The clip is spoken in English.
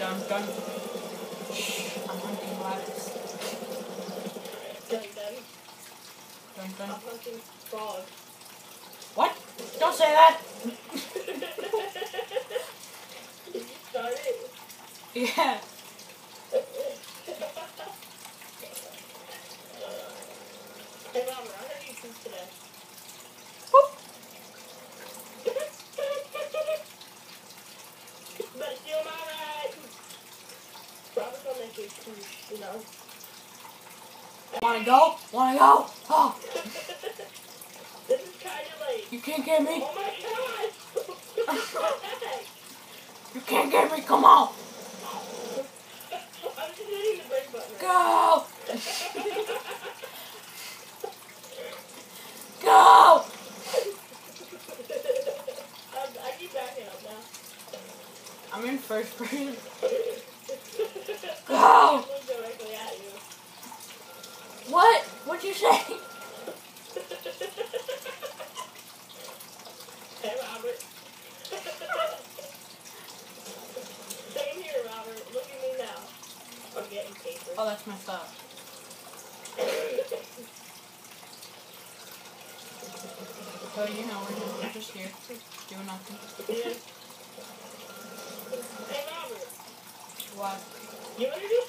dun, dun. Shh, I'm hunting rabbits. Dun dun. Dun, dun. I'm hunting frog. What? Don't say that! Did you start it? Yeah. Hey Robert, I'm gonna eat food today. Whoop. Better steal my ride. Robert's gonna make it too, you know. Wanna go? Wanna go? Oh, This is kinda late. you can't get me. Oh my god! You can't get me. Come on. I'm just hitting the brake button. Go. Go. I keep backing up now. I'm in first person. Go. I'm going directly at you. What? What'd you say? Hey Robert. Same here, Robert. Look at me now. I'm getting paper. Oh, that's messed up. So, you know, we're just here doing nothing. Yeah. Hey Robert. What? You wanna do